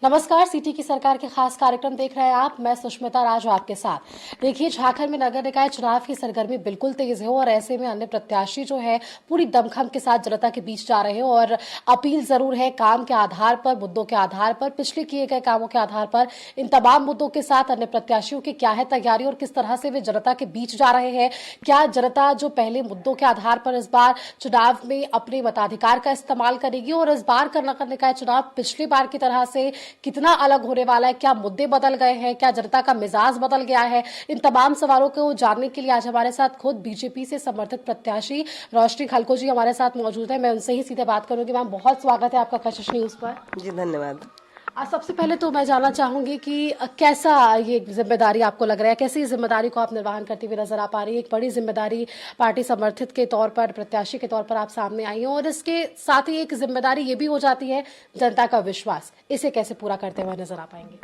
नमस्कार, सीटी की सरकार के खास कार्यक्रम देख रहे हैं आप। मैं सुष्मिता राज आपके साथ। देखिए, झारखंड में नगर निकाय चुनाव की सरगर्मी बिल्कुल तेज है और ऐसे में अन्य प्रत्याशी जो है पूरी दमखम के साथ जनता के बीच जा रहे हैं और अपील जरूर है काम के आधार पर, मुद्दों के आधार पर, पिछले किए गए कामों के आधार पर। इन तमाम मुद्दों के साथ अन्य प्रत्याशियों की क्या है तैयारी और किस तरह से वे जनता के बीच जा रहे हैं। क्या जनता जो पहले मुद्दों के आधार पर इस बार चुनाव में अपने मताधिकार का इस्तेमाल करेगी और इस बार का नगर निकाय चुनाव पिछली बार की तरह से कितना अलग होने वाला है, क्या मुद्दे बदल गए हैं, क्या जनता का मिजाज बदल गया है। इन तमाम सवालों को जानने के लिए आज हमारे साथ खुद बीजेपी से समर्थित प्रत्याशी रोशनी खलको जी हमारे साथ मौजूद है। मैं उनसे ही सीधे बात करूंगी। मैम, बहुत स्वागत है आपका कशिश न्यूज पर। जी धन्यवाद। आज सबसे पहले तो मैं जानना चाहूंगी कि कैसा ये जिम्मेदारी आपको लग रहा है, कैसी जिम्मेदारी को आप निर्वहन करती हुई नजर आ पा रही है। एक बड़ी जिम्मेदारी पार्टी समर्थित के तौर पर, प्रत्याशी के तौर पर आप सामने आई हैं और इसके साथ ही एक जिम्मेदारी ये भी हो जाती है जनता का विश्वास। इसे कैसे पूरा करते हुए नजर आ पाएंगे?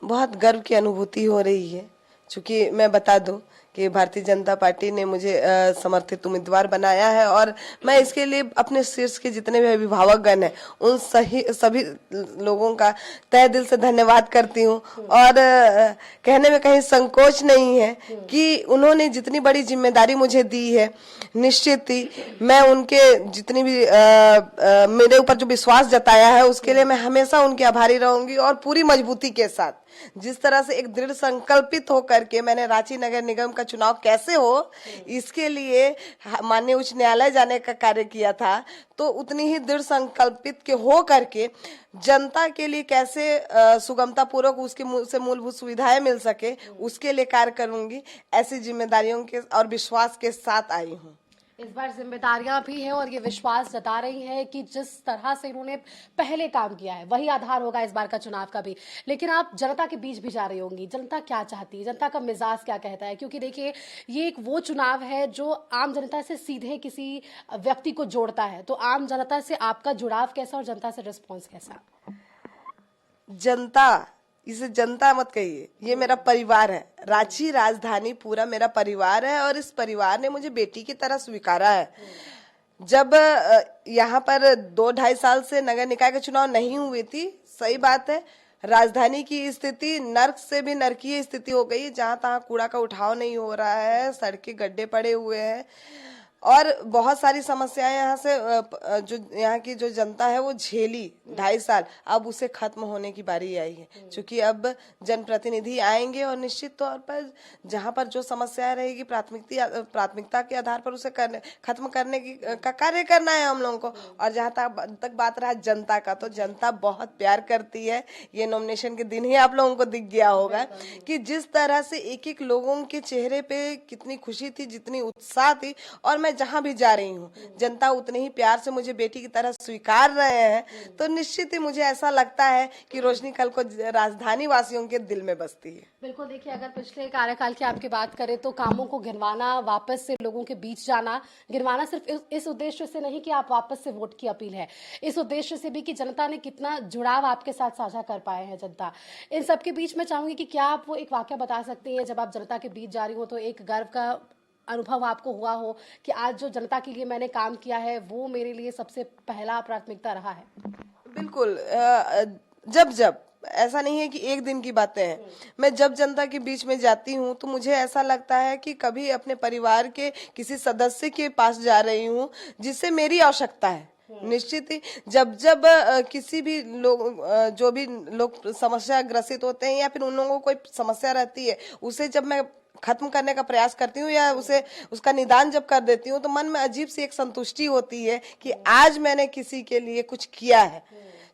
बहुत गर्व की अनुभूति हो रही है, क्योंकि मैं बता दूं कि भारतीय जनता पार्टी ने मुझे समर्थित उम्मीदवार बनाया है और मैं इसके लिए अपने शीर्ष के जितने भी अभिभावकगण हैं उन सभी लोगों का तहे दिल से धन्यवाद करती हूँ। और कहने में कहीं संकोच नहीं है कि उन्होंने जितनी बड़ी जिम्मेदारी मुझे दी है, निश्चित ही मैं उनके जितनी भी मेरे ऊपर जो विश्वास जताया है उसके लिए मैं हमेशा उनकी आभारी रहूंगी। और पूरी मजबूती के साथ, जिस तरह से एक दृढ़ संकल्पित होकर के मैंने रांची नगर निगम का चुनाव कैसे हो इसके लिए माननीय उच्च न्यायालय जाने का कार्य किया था, तो उतनी ही दृढ़ संकल्पित के हो करके जनता के लिए कैसे सुगमता पूर्वक उसके से मूलभूत सुविधाएं मिल सके उसके लिए कार्य करूंगी। ऐसी जिम्मेदारियों के और विश्वास के साथ आई हूँ। इस बार जिम्मेदारियां भी हैं और ये विश्वास जता रही हैं कि जिस तरह से इन्होंने पहले काम किया है वही आधार होगा इस बार का चुनाव का भी। लेकिन आप जनता के बीच भी जा रही होंगी, जनता क्या चाहती है, जनता का मिजाज क्या कहता है? क्योंकि देखिए, ये एक वो चुनाव है जो आम जनता से सीधे किसी व्यक्ति को जोड़ता है। तो आम जनता से आपका जुड़ाव कैसा और जनता से रिस्पॉन्स कैसा? जनता, इसे जनता मत कहिए, ये मेरा परिवार है। रांची राजधानी पूरा मेरा परिवार है और इस परिवार ने मुझे बेटी की तरह स्वीकारा है। जब यहाँ पर 2-2.5 साल से नगर निकाय के चुनाव नहीं हुए थी, सही बात है, राजधानी की स्थिति नर्क से भी नरकीय स्थिति हो गई, जहां तहां कूड़ा का उठाव नहीं हो रहा है, सड़कें गड्ढे पड़े हुए हैं और बहुत सारी समस्याएं यहाँ से जो यहाँ की जो जनता है वो झेली 2.5 साल। अब उसे खत्म होने की बारी आई है, क्योंकि अब जनप्रतिनिधि आएंगे और निश्चित तौर पर जहाँ पर जो समस्याएं रहेगी प्राथमिकता के आधार पर उसे खत्म करने का कार्य करना है हम लोगों को। और जहाँ तक बात रहा जनता का, तो जनता बहुत प्यार करती है। ये नॉमिनेशन के दिन ही आप लोगों को दिख गया होगा कि जिस तरह से एक एक लोगों के चेहरे पे कितनी खुशी थी, जितनी उत्साह थी। और मैं जहां भी जा रही हूँ जनता उतने ही प्यार से मुझे बेटी की तरह स्वीकार रहे हैं, तो निश्चित ही मुझे ऐसा लगता है कि रोशनी कल को राजधानी वासियों के दिल में बसती है। बिल्कुल। देखिए, अगर पिछले कार्यकाल की आपकी बात करें तो कामों को गिनवाना, वापस से लोगों के बीच जाना, गिनवाना सिर्फ इस उद्देश्य से नहीं कि आप वापस से वोट की अपील है, इस उद्देश्य से भी कि जनता ने कितना जुड़ाव आपके साथ साझा कर पाए हैं जनता। इन सबके बीच में चाहूंगी कि क्या आप वो एक वाक्य बता सकती हैं, जब आप जनता के बीच जा रही हो तो एक गर्व का अनुभव आपको हुआ हो कि आज जो जनता के लिए मैंने काम किया है वो मेरे लिए सबसे पहला प्राथमिकता रहा है? बिल्कुल। जब ऐसा नहीं है कि एक दिन की बातें हैं, मैं जब जनता के बीच में जाती हूँ तो मुझे ऐसा लगता है कि कभी अपने परिवार के किसी सदस्य के पास जा रही हूँ जिससे मेरी आवश्यकता है। निश्चित ही जब किसी भी लोग जो भी लोग समस्या ग्रसित होते हैं या फिर उन लोगों को कोई समस्या रहती है, उसे जब मैं खत्म करने का प्रयास करती हूँ या उसका निदान जब कर देती हूँ, तो मन में अजीब सी एक संतुष्टि होती है कि आज मैंने किसी के लिए कुछ किया है।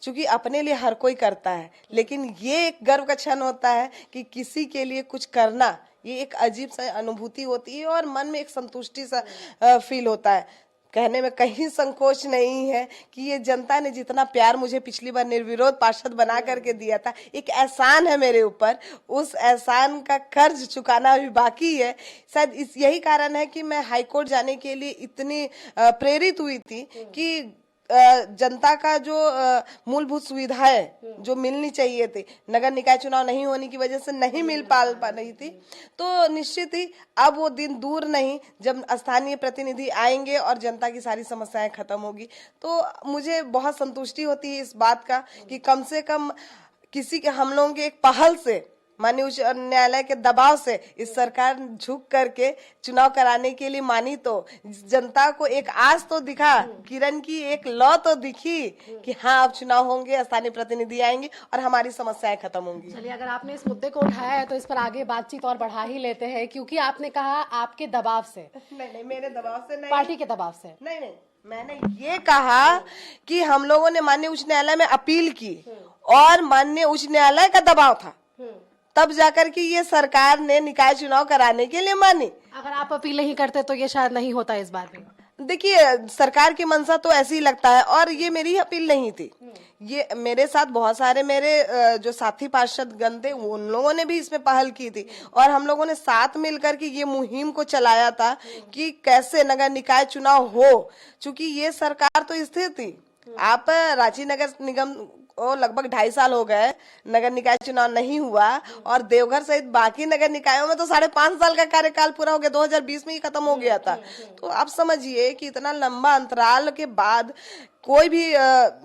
क्योंकि अपने लिए हर कोई करता है, लेकिन ये एक गर्व का क्षण होता है कि किसी के लिए कुछ करना, ये एक अजीब सा अनुभूति होती है और मन में एक संतुष्टि सा फील होता है। कहने में कहीं संकोच नहीं है कि ये जनता ने जितना प्यार मुझे पिछली बार निर्विरोध पार्षद बना करके दिया था, एक एहसान है मेरे ऊपर, उस एहसान का कर्ज चुकाना भी बाकी है। शायद यही कारण है कि मैं हाईकोर्ट जाने के लिए इतनी प्रेरित हुई थी कि जनता का जो मूलभूत सुविधाएं जो मिलनी चाहिए थी, नगर निकाय चुनाव नहीं होने की वजह से नहीं मिल पा रही थी, तो निश्चित ही अब वो दिन दूर नहीं जब स्थानीय प्रतिनिधि आएंगे और जनता की सारी समस्याएं खत्म होगी। तो मुझे बहुत संतुष्टि होती है इस बात का कि कम से कम किसी के हम लोगों के एक पहल से, माननीय उच्च न्यायालय के दबाव से इस सरकार झुक करके चुनाव कराने के लिए मानी, तो जनता को एक आस तो दिखा, किरण की एक लौ तो दिखी कि हाँ अब चुनाव होंगे, स्थानीय प्रतिनिधि आएंगे और हमारी समस्याएं खत्म होंगी। चलिए, अगर आपने इस मुद्दे को उठाया है तो इस पर आगे बातचीत और बढ़ा ही लेते हैं, क्योंकि आपने कहा आपके दबाव से। नहीं, मेरे दबाव से नहीं, पार्टी के दबाव से। नहीं, मैंने ये कहा कि हम लोगों ने माननीय उच्च न्यायालय में अपील की और माननीय उच्च न्यायालय का दबाव था, तब जाकर के ये सरकार ने निकाय चुनाव कराने के लिए मानी। अगर आप अपील नहीं करते तो ये शायद नहीं होता इस बार भी। देखिए, सरकार की मंशा तो ऐसी ही लगता है, और ये मेरी अपील नहीं थी। ये मेरे साथ बहुत सारे मेरे जो साथी पार्षद गण थे, उन लोगों ने भी इसमें पहल की थी और हम लोगों ने साथ मिलकर के ये मुहिम को चलाया था कि कैसे नगर निकाय चुनाव हो। चूंकि ये सरकार तो स्थिर थी, आप रांची नगर निगम को लगभग 2.5 साल हो गए नगर निकाय चुनाव नहीं हुआ, और देवघर सहित बाकी नगर निकायों में तो 5.5 साल का कार्यकाल पूरा हो गया, 2020 में ही खत्म हो गया था। तो आप समझिए कि इतना लंबा अंतराल के बाद कोई भी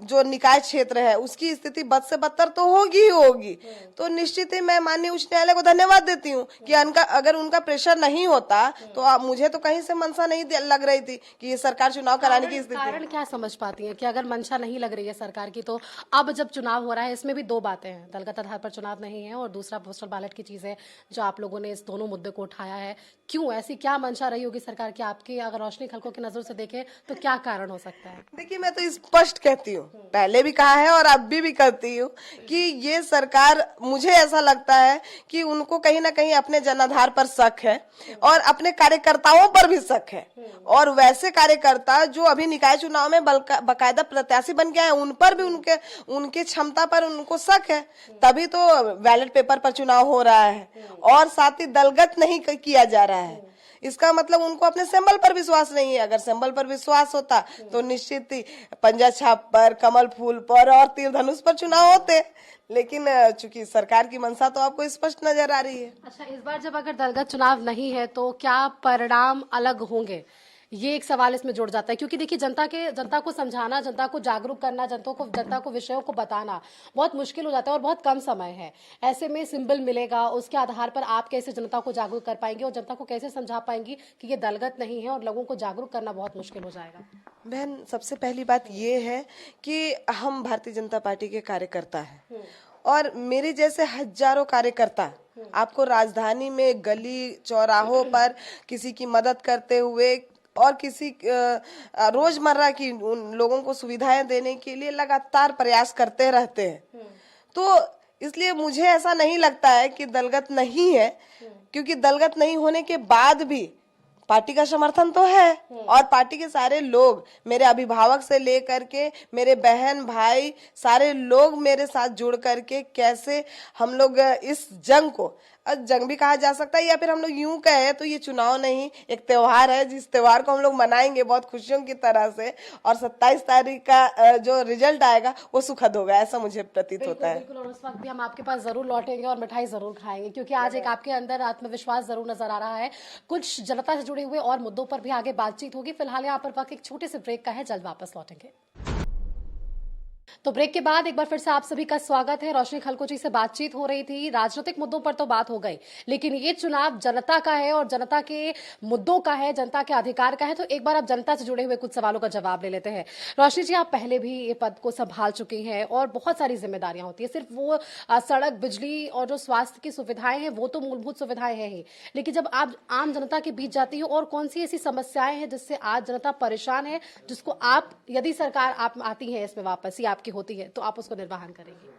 जो निकाय क्षेत्र है उसकी स्थिति बद से बदतर तो होगी ही होगी। तो निश्चित ही मैं माननीय उच्च न्यायालय को धन्यवाद देती हूँ कि अगर उनका प्रेशर नहीं होता तो मुझे तो कहीं से मंशा नहीं लग रही थी कि ये सरकार चुनाव कराने की स्थिति। कारण क्या समझ पाती है कि अगर मंशा नहीं लग रही है सरकार की, तो अब जब चुनाव हो रहा है, इसमें भी दो बातें हैं, दलगत आधार पर चुनाव नहीं है और दूसरा पोस्टल बैलेट की चीज है, जो आप लोगों ने इस दोनों मुद्दे को उठाया है। क्यों, ऐसी क्या मंशा रही होगी सरकार की आपकी, अगर रोशनी खलको की नजर से देखें तो क्या कारण हो सकता है? देखिए, मैं तो स्पष्ट कहती हूँ, पहले भी कहा है और अब भी कहती हूँ कि ये सरकार, मुझे ऐसा लगता है कि उनको कहीं ना कहीं अपने जनाधार पर शक है और अपने कार्यकर्ताओं पर भी शक है, और वैसे कार्यकर्ता जो अभी निकाय चुनाव में बकायदा प्रत्याशी बन के आए, उन पर भी उनके क्षमता पर उनको शक है, तभी तो बैलेट पेपर पर चुनाव हो रहा है और साथ ही दलगत नहीं किया जा रहा है। इसका मतलब उनको अपने सिंबल पर विश्वास नहीं है। अगर सिंबल पर विश्वास होता तो निश्चित ही पंजा छाप पर, कमल फूल पर और तीर धनुष पर चुनाव होते, लेकिन चूंकि सरकार की मंशा तो आपको स्पष्ट नजर आ रही है। अच्छा, इस बार जब अगर दलगत चुनाव नहीं है तो क्या परिणाम अलग होंगे, ये एक सवाल इसमें जुड़ जाता है, क्योंकि देखिए जनता को समझाना, जनता को जागरूक करना, जनता को विषयों को बताना बहुत मुश्किल हो जाता है और बहुत कम समय है। ऐसे में सिंबल मिलेगा, उसके आधार पर आप कैसे जनता को जागरूक कर पाएंगे और जनता को कैसे समझा पाएंगी कि ये दलगत नहीं है, और लोगों को जागरूक करना बहुत मुश्किल हो जाएगा। बहन, सबसे पहली बात ये है कि हम भारतीय जनता पार्टी के कार्यकर्ता हैं और मेरे जैसे हजारों कार्यकर्ता आपको राजधानी में गली चौराहों पर किसी की मदद करते हुए और किसी रोजमर्रा की उन लोगों को सुविधाएं देने के लिए लगातार प्रयास करते रहते हैं। तो इसलिए मुझे ऐसा नहीं लगता है कि दलगत नहीं है, क्योंकि दलगत नहीं होने के बाद भी पार्टी का समर्थन तो है और पार्टी के सारे लोग, मेरे अभिभावक से लेकर के मेरे बहन भाई, सारे लोग मेरे साथ जुड़ करके कैसे हम लोग इस जंग को, जंग भी कहा जा सकता है या फिर हम लोग यूं कहे तो ये चुनाव नहीं, एक त्योहार है जिस त्योहार को हम लोग मनाएंगे बहुत खुशियों की तरह से, और 27 तारीख का जो रिजल्ट आएगा वो सुखद होगा, ऐसा मुझे प्रतीत होता है। बिल्कुल, और उस वक्त भी हम आपके पास जरूर लौटेंगे और मिठाई जरूर खाएंगे, क्योंकि आज एक आपके अंदर आत्मविश्वास जरूर नजर आ रहा है। कुछ जनता से जुड़े हुए और मुद्दों पर भी आगे बातचीत होगी। फिलहाल यहाँ पर वक्त एक छोटे से ब्रेक का है, जल्द वापस लौटेंगे। तो ब्रेक के बाद एक बार फिर से आप सभी का स्वागत है। रोशनी खलको जी से बातचीत हो रही थी, राजनीतिक मुद्दों पर तो बात हो गई, लेकिन ये चुनाव जनता का है और जनता के मुद्दों का है, जनता के अधिकार का है। तो एक बार आप जनता से जुड़े हुए कुछ सवालों का जवाब ले लेते हैं। रोशनी जी, आप पहले भी ये पद को संभाल चुकी हैं और बहुत सारी जिम्मेदारियां होती है, सिर्फ वो सड़क, बिजली और जो स्वास्थ्य की सुविधाएं हैं वो तो मूलभूत सुविधाएं हैं ही, लेकिन जब आप आम जनता के बीच जाती हो और कौन सी ऐसी समस्याएं हैं जिससे आज जनता परेशान है, जिसको आप, यदि सरकार आप आती है इसमें वापस ही आपकी होती है, तो आप उसको निर्वाहन करेंगे?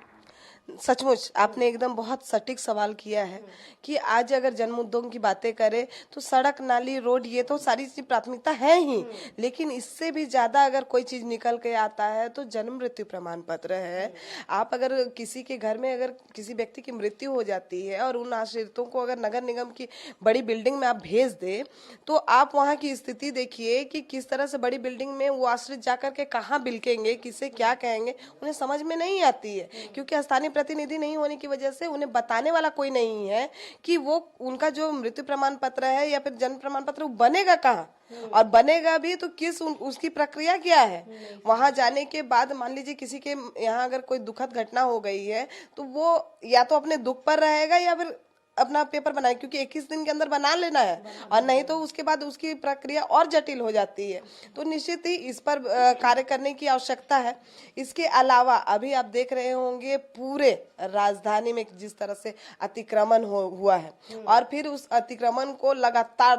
सचमुच आपने एकदम बहुत सटीक सवाल किया है कि आज अगर जन मुद्दों की बातें करें तो सड़क, नाली, रोड, ये तो सारी चीज प्राथमिकता है ही, लेकिन इससे भी ज्यादा अगर कोई चीज निकल के आता है तो जन्म मृत्यु प्रमाण पत्र है। आप अगर किसी के घर में अगर किसी व्यक्ति की मृत्यु हो जाती है और उन आश्रितों को अगर नगर निगम की बड़ी बिल्डिंग में आप भेज दे, तो आप वहाँ की स्थिति देखिए कि किस तरह से बड़ी बिल्डिंग में वो आश्रित जाकर के कहाँ बिलकेंगे, किसे क्या कहेंगे, उन्हें समझ में नहीं आती है, क्योंकि स्थानीय जनप्रतिनिधि नहीं होने की वजह से उन्हें बताने वाला कोई नहीं है कि वो उनका जो मृत्यु प्रमाण पत्र है या फिर जन्म प्रमाण पत्र वो बनेगा कहाँ, और बनेगा भी तो किस उसकी प्रक्रिया क्या है। वहां जाने के बाद मान लीजिए किसी के यहाँ अगर कोई दुखद घटना हो गई है तो वो या तो अपने दुख पर रहेगा या फिर अपना पेपर बनाए, क्योंकि 21 दिन के अंदर बना लेना है, और नहीं तो उसके बाद उसकी प्रक्रिया और जटिल हो जाती है। तो निश्चित ही इस पर कार्य करने की आवश्यकता है। इसके अलावा अभी आप देख रहे होंगे पूरे राजधानी में जिस तरह से अतिक्रमण हुआ है, और फिर उस अतिक्रमण को लगातार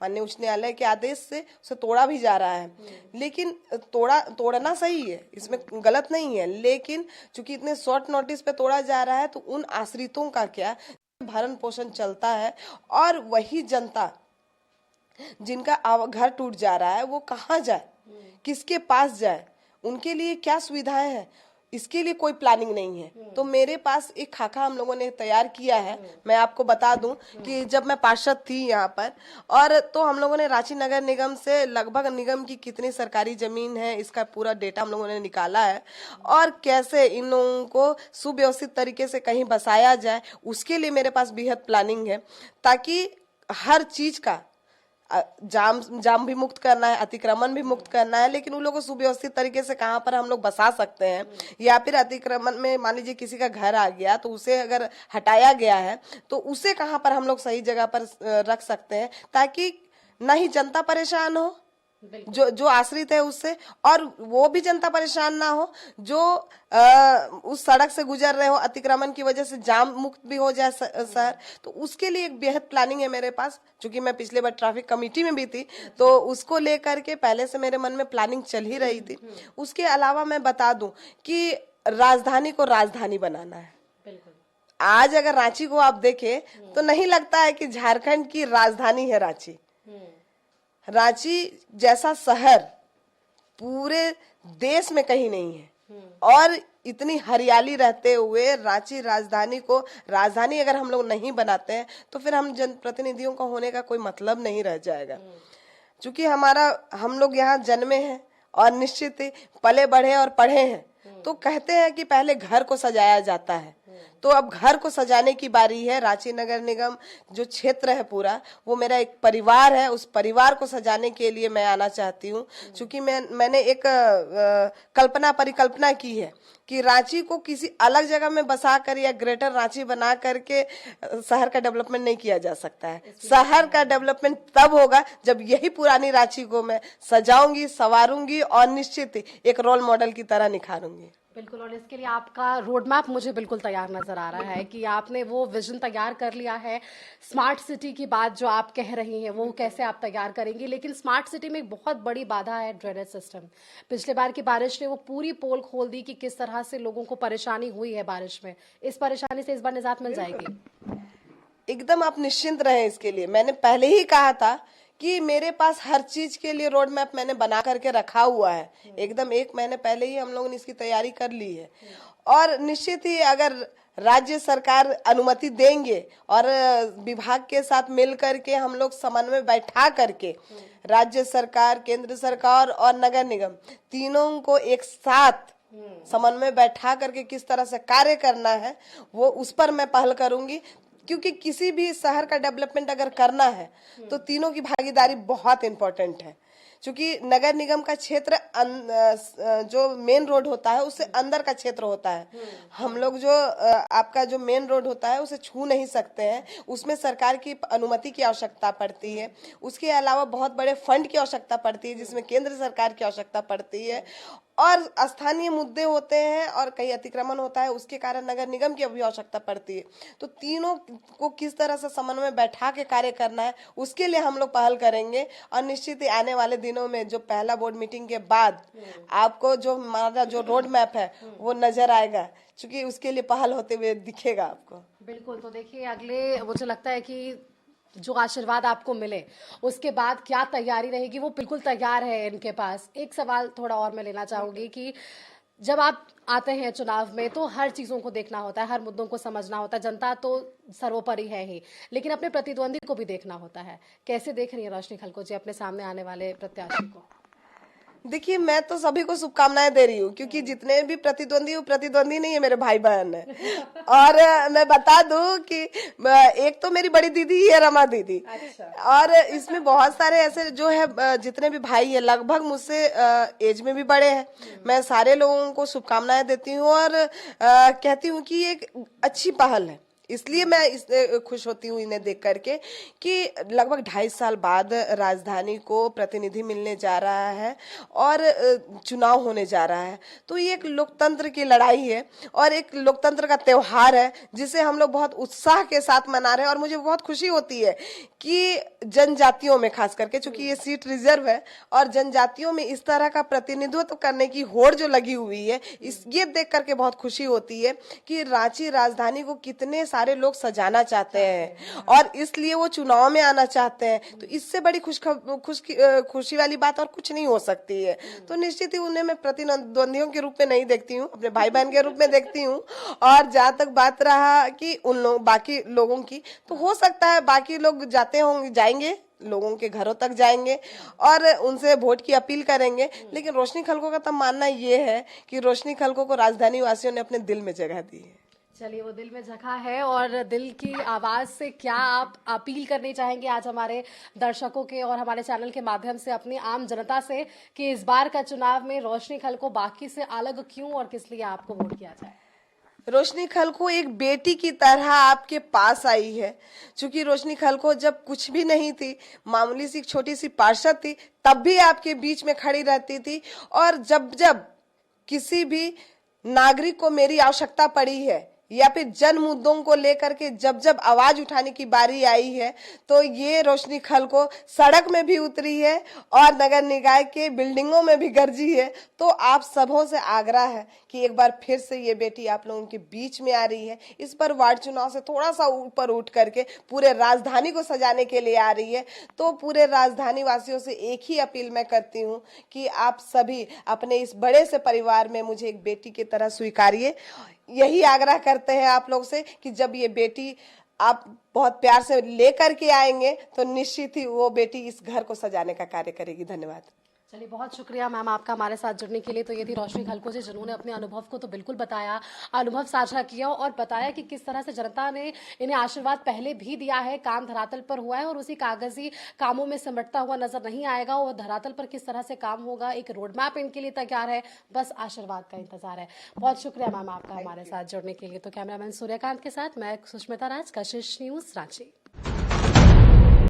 माननीय उच्च न्यायालय के आदेश से उसे तोड़ा भी जा रहा है। लेकिन तोड़ना सही है, इसमें गलत नहीं है, लेकिन चूंकि इतने शॉर्ट नोटिस पे तोड़ा जा रहा है तो उन आश्रितों का क्या भरण पोषण चलता है, और वही जनता जिनका घर टूट जा रहा है वो कहाँ जाए, किसके पास जाए, उनके लिए क्या सुविधाएं हैं, इसके लिए कोई प्लानिंग नहीं है। तो मेरे पास एक खाका हम लोगों ने तैयार किया है। मैं आपको बता दूं कि जब मैं पार्षद थी यहाँ पर, और तो हम लोगों ने रांची नगर निगम से लगभग निगम की कितनी सरकारी जमीन है इसका पूरा डेटा हम लोगों ने निकाला है, और कैसे इन लोगों को सुव्यवस्थित तरीके से कहीं बसाया जाए उसके लिए मेरे पास बेहद प्लानिंग है, ताकि हर चीज का जाम भी मुक्त करना है, अतिक्रमण भी मुक्त करना है, लेकिन उन लोगों को सुव्यवस्थित तरीके से कहाँ पर हम लोग बसा सकते हैं, या फिर अतिक्रमण में मान लीजिए किसी का घर आ गया तो उसे अगर हटाया गया है तो उसे कहाँ पर हम लोग सही जगह पर रख सकते हैं, ताकि ना ही जनता परेशान हो जो आश्रित है उससे, और वो भी जनता परेशान ना हो जो उस सड़क से गुजर रहे हो, अतिक्रमण की वजह से जाम मुक्त भी हो जाए शहर। तो उसके लिए एक बेहद प्लानिंग है मेरे पास, क्योंकि मैं पिछले बार ट्रैफिक कमेटी में भी थी तो उसको लेकर के पहले से मेरे मन में प्लानिंग चल ही रही थी। उसके अलावा मैं बता दूं कि राजधानी को राजधानी बनाना है। आज अगर रांची को आप देखें तो नहीं लगता है कि झारखंड की राजधानी है रांची। रांची जैसा शहर पूरे देश में कहीं नहीं है, और इतनी हरियाली रहते हुए रांची राजधानी को राजधानी अगर हम लोग नहीं बनाते हैं तो फिर हम जनप्रतिनिधियों का होने का कोई मतलब नहीं रह जाएगा। क्योंकि हम लोग यहाँ जन्मे हैं और निश्चित ही पले बढ़े और पढ़े हैं, तो कहते हैं कि पहले घर को सजाया जाता है, तो अब घर को सजाने की बारी है। रांची नगर निगम जो क्षेत्र है पूरा वो मेरा एक परिवार है, उस परिवार को सजाने के लिए मैं आना चाहती हूँ। क्योंकि मैंने एक कल्पना परिकल्पना की है कि रांची को किसी अलग जगह में बसा कर या ग्रेटर रांची बना करके शहर का डेवलपमेंट नहीं किया जा सकता है। शहर का डेवलपमेंट तब होगा जब यही पुरानी रांची को मैं सजाऊंगी, संवारूंगी और निश्चित ही एक रोल मॉडल की तरह निखारूंगी। बिल्कुल, और इसके लिए आपका रोड मैप मुझे बिल्कुल तैयार नजर आ रहा है कि आपने वो विजन तैयार कर लिया है। स्मार्ट सिटी की बात जो आप कह रही हैं वो कैसे आप तैयार करेंगी, लेकिन स्मार्ट सिटी में एक बहुत बड़ी बाधा है ड्रेनेज सिस्टम। पिछले बार की बारिश ने वो पूरी पोल खोल दी कि किस तरह से लोगों को परेशानी हुई है बारिश में। इस परेशानी से इस बार निजात मिल जाएगी? एकदम आप निश्चिंत रहें इसके लिए। मैंने पहले ही कहा था कि मेरे पास हर चीज के लिए रोड मैप मैंने बना करके रखा हुआ है। एकदम 1 महीने पहले ही हम लोगों ने इसकी तैयारी कर ली है, और निश्चित ही अगर राज्य सरकार अनुमति देंगे और विभाग के साथ मिल करके हम लोग समन्वय बैठा करके राज्य सरकार, केंद्र सरकार और नगर निगम तीनों को एक साथ समन्वय बैठा करके किस तरह से कार्य करना है वो उस पर मैं पहल करूंगी। क्योंकि किसी भी शहर का डेवलपमेंट अगर करना है तो तीनों की भागीदारी बहुत इंपॉर्टेंट है। क्योंकि नगर निगम का क्षेत्र जो मेन रोड होता है उससे अंदर का क्षेत्र होता है। हम लोग जो आपका जो मेन रोड होता है उसे छू नहीं सकते हैं, उसमें सरकार की अनुमति की आवश्यकता पड़ती है। उसके अलावा बहुत बड़े फंड की आवश्यकता पड़ती है जिसमें केंद्र सरकार की आवश्यकता पड़ती है, और स्थानीय मुद्दे होते हैं और कहीं अतिक्रमण होता है उसके कारण नगर निगम की भी आवश्यकता पड़ती है। तो तीनों को किस तरह से समन्वय बैठा के कार्य करना है उसके लिए हम लोग पहल करेंगे, और निश्चित ही आने वाले दिनों में जो पहला बोर्ड मीटिंग के बाद आपको जो हमारा जो रोड मैप है वो नजर आएगा, क्योंकि उसके लिए पहल होते हुए दिखेगा आपको। बिल्कुल, तो देखिए अगले मुझे लगता है कि जो आशीर्वाद आपको मिले उसके बाद क्या तैयारी रहेगी वो बिल्कुल तैयार है इनके पास। एक सवाल थोड़ा और मैं लेना चाहूंगी कि जब आप आते हैं चुनाव में तो हर चीजों को देखना होता है, हर मुद्दों को समझना होता है, जनता तो सर्वोपरि है ही, लेकिन अपने प्रतिद्वंदी को भी देखना होता है। कैसे देख रही है रोशनी खलको जी अपने सामने आने वाले प्रत्याशी को? देखिए, मैं तो सभी को शुभकामनाएं दे रही हूँ, क्योंकि जितने भी प्रतिद्वंदी, वो प्रतिद्वंदी नहीं है, मेरे भाई बहन है। और मैं बता दूं कि एक तो मेरी बड़ी दीदी ही है, रमा दीदी। और इसमें बहुत सारे ऐसे जो है जितने भी भाई है, लगभग मुझसे एज में भी बड़े हैं। मैं सारे लोगों को शुभकामनाएं देती हूँ और कहती हूँ कि ये एक अच्छी पहल है। इसलिए मैं खुश होती हूँ इन्हें देख करके कि लगभग 2.5 साल बाद राजधानी को प्रतिनिधि मिलने जा रहा है और चुनाव होने जा रहा है। तो ये एक लोकतंत्र की लड़ाई है और एक लोकतंत्र का त्योहार है, जिसे हम लोग बहुत उत्साह के साथ मना रहे हैं। और मुझे बहुत खुशी होती है कि जनजातियों में खास करके, चूंकि ये सीट रिजर्व है और जनजातियों में इस तरह का प्रतिनिधित्व करने की होड़ जो लगी हुई है, ये देख करके बहुत खुशी होती है कि रांची राजधानी को कितने सारे लोग सजाना चाहते हैं और इसलिए वो चुनाव में आना चाहते हैं। तो इससे बड़ी खुशी वाली बात और कुछ नहीं हो सकती है। तो निश्चित ही उन्हें मैं प्रतिद्वंदियों के रूप में नहीं देखती हूँ, अपने भाई बहन के रूप में देखती हूँ। और जहाँ तक बात रहा कि उन लोग बाकी लोगों की, तो हो सकता है बाकी लोग जाते होंगे, जाएंगे, लोगों के घरों तक जाएंगे और उनसे वोट की अपील करेंगे। लेकिन रोशनी खलको का तो मानना ये है कि रोशनी खलको को राजधानी वासियों ने अपने दिल में जगह दी है। चलिए, वो दिल में जगह है और दिल की आवाज से क्या आप अपील करनी चाहेंगे आज हमारे दर्शकों के और हमारे चैनल के माध्यम से अपनी आम जनता से कि इस बार का चुनाव में रोशनी खलको बाकी से अलग क्यों और किस लिए आपको वोट किया जाए? रोशनी खलको एक बेटी की तरह आपके पास आई है। क्योंकि रोशनी खलको जब कुछ भी नहीं थी, मामूली सी छोटी सी पार्षद थी, तब भी आपके बीच में खड़ी रहती थी। और जब जब किसी भी नागरिक को मेरी आवश्यकता पड़ी है या फिर जन मुद्दों को लेकर के जब जब आवाज उठाने की बारी आई है, तो ये रोशनी खलको सड़क में भी उतरी है और नगर निकाय के बिल्डिंगों में भी गरजी है। तो आप सबों से आग्रह है कि एक बार फिर से ये बेटी आप लोगों के बीच में आ रही है। इस पर वार्ड चुनाव से थोड़ा सा ऊपर उठ करके पूरे राजधानी को सजाने के लिए आ रही है। तो पूरे राजधानी वासियों से एक ही अपील मैं करती हूँ कि आप सभी अपने इस बड़े से परिवार में मुझे एक बेटी की तरह स्वीकारिए। यही आग्रह करते हैं आप लोग से कि जब ये बेटी आप बहुत प्यार से लेकर के आएंगे, तो निश्चित ही वो बेटी इस घर को सजाने का कार्य करेगी। धन्यवाद। चलिए, बहुत शुक्रिया मैम आपका हमारे साथ जुड़ने के लिए। तो ये थी रोशनी खलको जी, जिन्होंने अपने अनुभव को तो बिल्कुल बताया, अनुभव साझा किया और बताया कि किस तरह से जनता ने इन्हें आशीर्वाद पहले भी दिया है, काम धरातल पर हुआ है और उसी कागजी कामों में सिमटता हुआ नजर नहीं आएगा। और धरातल पर किस तरह से काम होगा, एक रोड मैप इनके लिए तैयार है, बस आशीर्वाद का इंतजार है। बहुत शुक्रिया मैम आपका हमारे साथ जुड़ने के लिए। तो कैमरामैन सूर्यकांत के साथ मैं सुष्मिता राज, कशिश न्यूज, रांची।